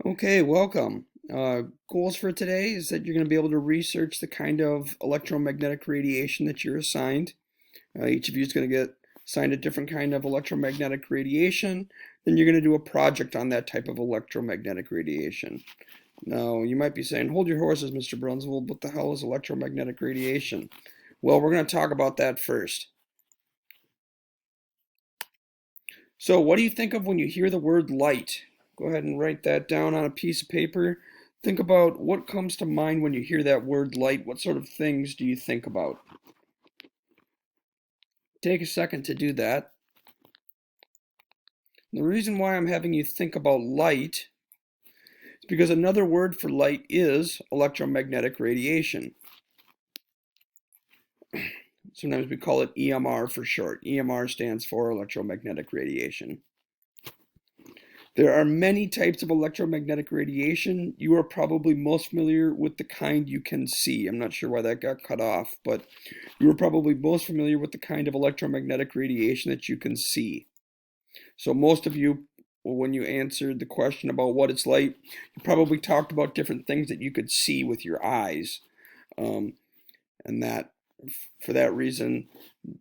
Okay, welcome. Goals for today is that you're going to be able to research the kind of electromagnetic radiation that you're assigned. Each of you is going to get assigned a different kind of electromagnetic radiation. Then you're going to do a project on that type of electromagnetic radiation. Now, you might be saying, hold your horses, Mr. Brunswell, what the hell is electromagnetic radiation? Well, we're going to talk about that first. So, what do you think of when you hear the word light? Go ahead and write that down on a piece of paper. Think about what comes to mind when you hear that word light. What sort of things do you think about? Take a second to do that. The reason why I'm having you think about light is because another word for light is electromagnetic radiation. Sometimes we call it EMR for short. EMR stands for electromagnetic radiation. There are many types of electromagnetic radiation. You are probably most familiar with the kind you can see. I'm not sure why that got cut off, but you are probably most familiar with the kind of electromagnetic radiation that you can see. So most of you, when you answered the question about what it's like, you probably talked about different things that you could see with your eyes. And that, for that reason,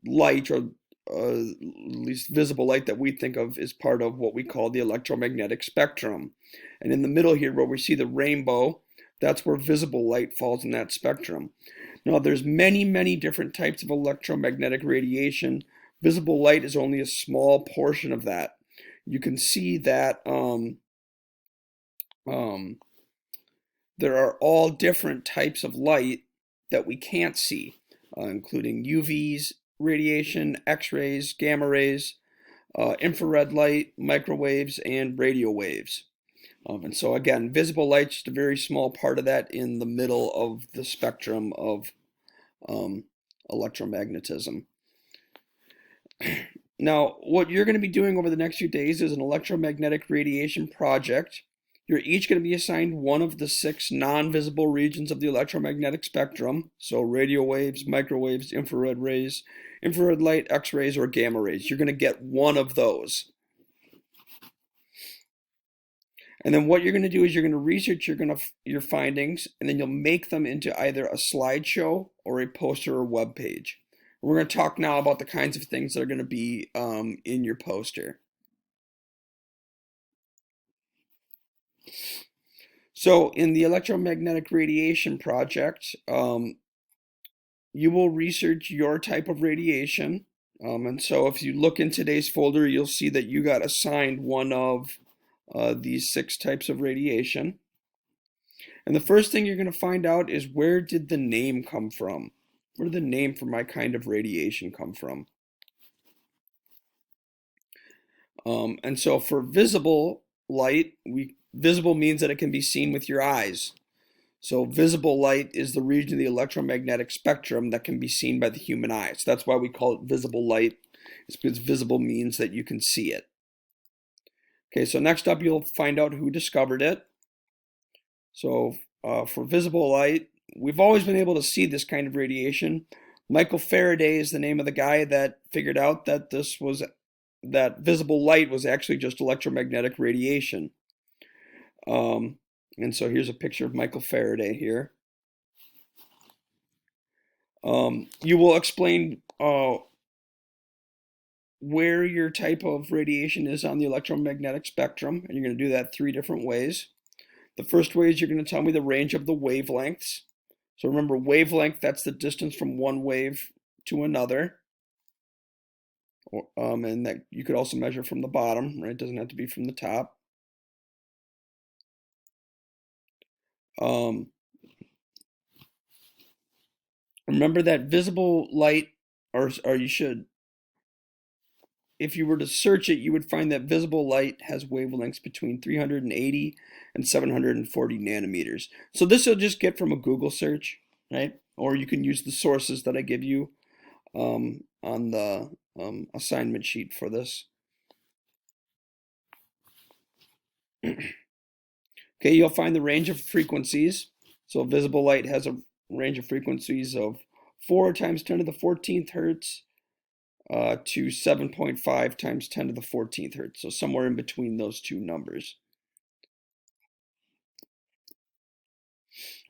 light, or at least visible light that we think of, is part of what we call the electromagnetic spectrum. And in the middle here, where we see the rainbow, that's where visible light falls in that spectrum. Now, there's many different types of electromagnetic radiation. Visible light is only a small portion of that. You can see that there are all different types of light that we can't see, including UVs, radiation, X-rays, gamma rays, infrared light, microwaves, and radio waves. And so again, visible light's just a very small part of that in the middle of the spectrum of electromagnetism. Now, what you're going to be doing over the next few days is an electromagnetic radiation project. You're each going to be assigned one of the 6 non-visible regions of the electromagnetic spectrum. So radio waves, microwaves, infrared rays, infrared light, X-rays, or gamma rays. You're going to get one of those. And then what you're going to do is you're going to research your findings, and then you'll make them into either a slideshow or a poster or web page. We're going to talk now about the kinds of things that are going to be in your poster. So in the electromagnetic radiation project, you will research your type of radiation. And so if you look in today's folder, you'll see that you got assigned one of these 6 types of radiation. And the first thing you're going to find out is, where did the name come from? Where did the name for my kind of radiation come from? And so for visible light, visible means that it can be seen with your eyes. So visible light is the region of the electromagnetic spectrum that can be seen by the human eye. So that's why we call it visible light. It's because visible means that you can see it. Okay, so next up you'll find out who discovered it. So for visible light, we've always been able to see this kind of radiation. Michael Faraday is the name of the guy that figured out that that visible light was actually just electromagnetic radiation. And so here's a picture of Michael Faraday here. You will explain where your type of radiation is on the electromagnetic spectrum, and you're going to do that 3 different ways. The first way is you're going to tell me the range of the wavelengths. So remember, wavelength, that's the distance from one wave to another. And that you could also measure from the bottom, right? It doesn't have to be from the top. Remember that visible light, or you should, if you were to search it, you would find that visible light has wavelengths between 380 and 740 nanometers. So this you'll just get from a Google search, right? Or you can use the sources that I give you on the assignment sheet for this. Okay, you'll find the range of frequencies. So visible light has a range of frequencies of 4 times 10 to the 14th hertz to 7.5 times 10 to the 14th hertz. So somewhere in between those 2 numbers.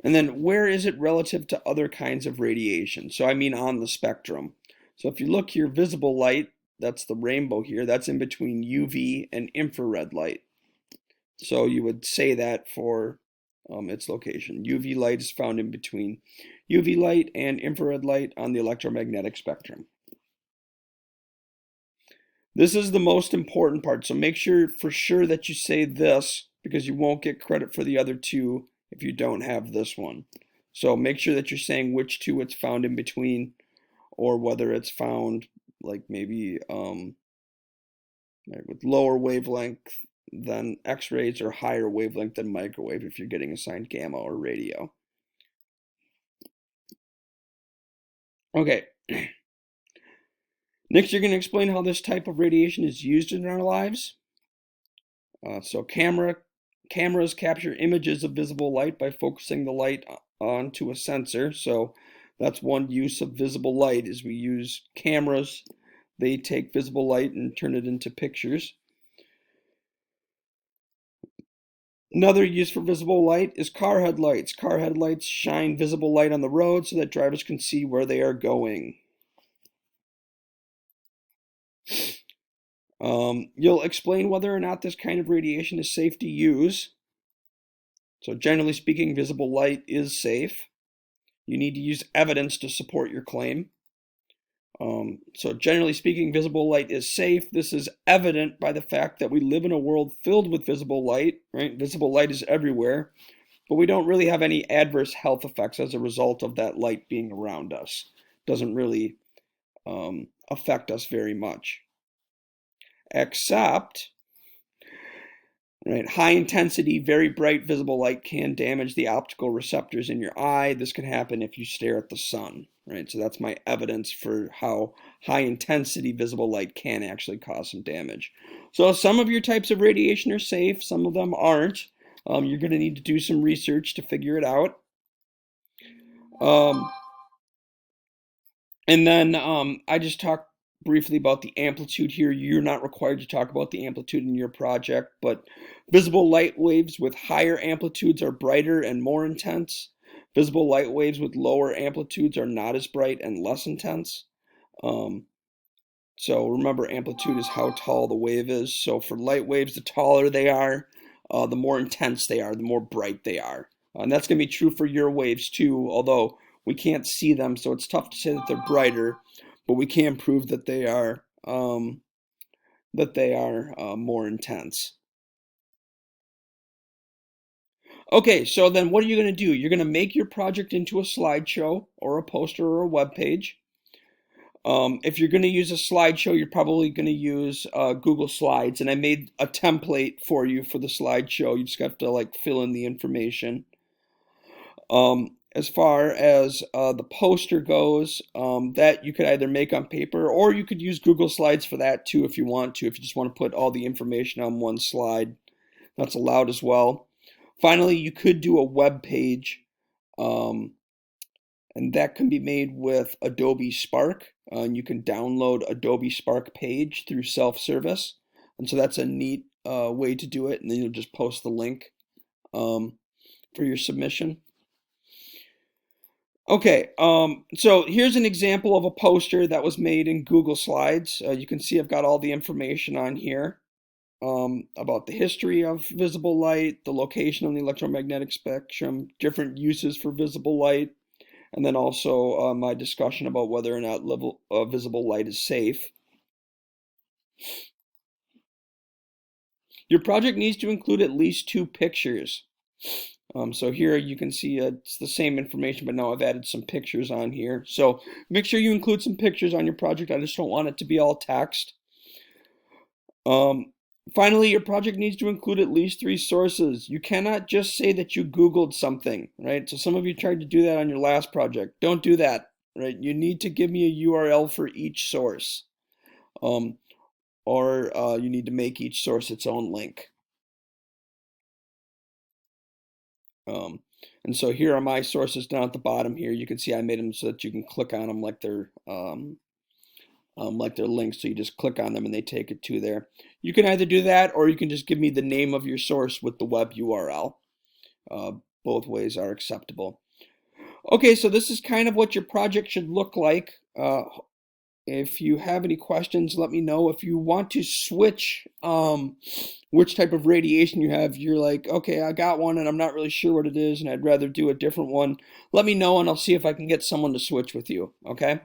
And then where is it relative to other kinds of radiation? So I mean on the spectrum. So if you look here, visible light, that's the rainbow here, that's in between UV and infrared light. So you would say that for its location. UV light is found in between UV light and infrared light on the electromagnetic spectrum. This is the most important part, so make sure for sure that you say this, because you won't get credit for the other two if you don't have this one. So make sure that you're saying which two it's found in between, or whether it's found like maybe with lower wavelength than X-rays or higher wavelength than microwave if you're getting assigned gamma or radio. Okay. Next, you're going to explain how this type of radiation is used in our lives. So cameras capture images of visible light by focusing the light onto a sensor. So that's one use of visible light, is we use cameras. They take visible light and turn it into pictures. Another use for visible light is car headlights. Car headlights shine visible light on the road so that drivers can see where they are going. You'll explain whether or not this kind of radiation is safe to use. So generally speaking, visible light is safe. You need to use evidence to support your claim. So generally speaking, visible light is safe. This is evident by the fact that we live in a world filled with visible light, right? Visible light is everywhere, but we don't really have any adverse health effects as a result of that light being around us. It doesn't really affect us very much. Except, right, high intensity, very bright visible light can damage the optical receptors in your eye. This can happen if you stare at the sun, right? So that's my evidence for how high intensity visible light can actually cause some damage. So some of your types of radiation are safe, some of them aren't. You're going to need to do some research to figure it out. And then I just talked briefly about the amplitude here. You're not required to talk about the amplitude in your project, but visible light waves with higher amplitudes are brighter and more intense. Visible light waves with lower amplitudes are not as bright and less intense. So remember, amplitude is how tall the wave is. So for light waves, the taller they are, the more intense they are, the more bright they are. And that's going to be true for your waves too, although we can't see them, so it's tough to say that they're brighter, but we can prove that they are more intense. Okay, so then what are you going to do? You're going to make your project into a slideshow or a poster or a web page. If you're going to use a slideshow, you're probably going to use Google Slides, and I made a template for you for the slideshow. You just have to like fill in the information. As far as the poster goes, that you could either make on paper, or you could use Google Slides for that too if you want to. If you just want to put all the information on one slide, that's allowed as well. Finally, you could do a web page, and that can be made with Adobe Spark. And you can download Adobe Spark Page through self-service, and so that's a neat way to do it. And then you'll just post the link for your submission. Okay, so here's an example of a poster that was made in Google Slides. You can see I've got all the information on here about the history of visible light, the location of the electromagnetic spectrum, different uses for visible light, and then also my discussion about whether or not visible light is safe. Your project needs to include at least 2 pictures. So here you can see it's the same information, but now I've added some pictures on here. So make sure you include some pictures on your project. I just don't want it to be all text. Finally, your project needs to include at least 3 sources. You cannot just say that you Googled something, right? So some of you tried to do that on your last project. Don't do that, right? You need to give me a URL for each source. Or you need to make each source its own link. And so here are my sources down at the bottom here. You can see I made them so that you can click on them like they're links. So you just click on them and they take it to there. You can either do that, or you can just give me the name of your source with the web URL. both ways are acceptable. Okay, so this is kind of what your project should look like. If you have any questions, let me know. If you want to switch which type of radiation you have, you're like, okay, I got one and I'm not really sure what it is and I'd rather do a different one, let me know and I'll see if I can get someone to switch with you, okay?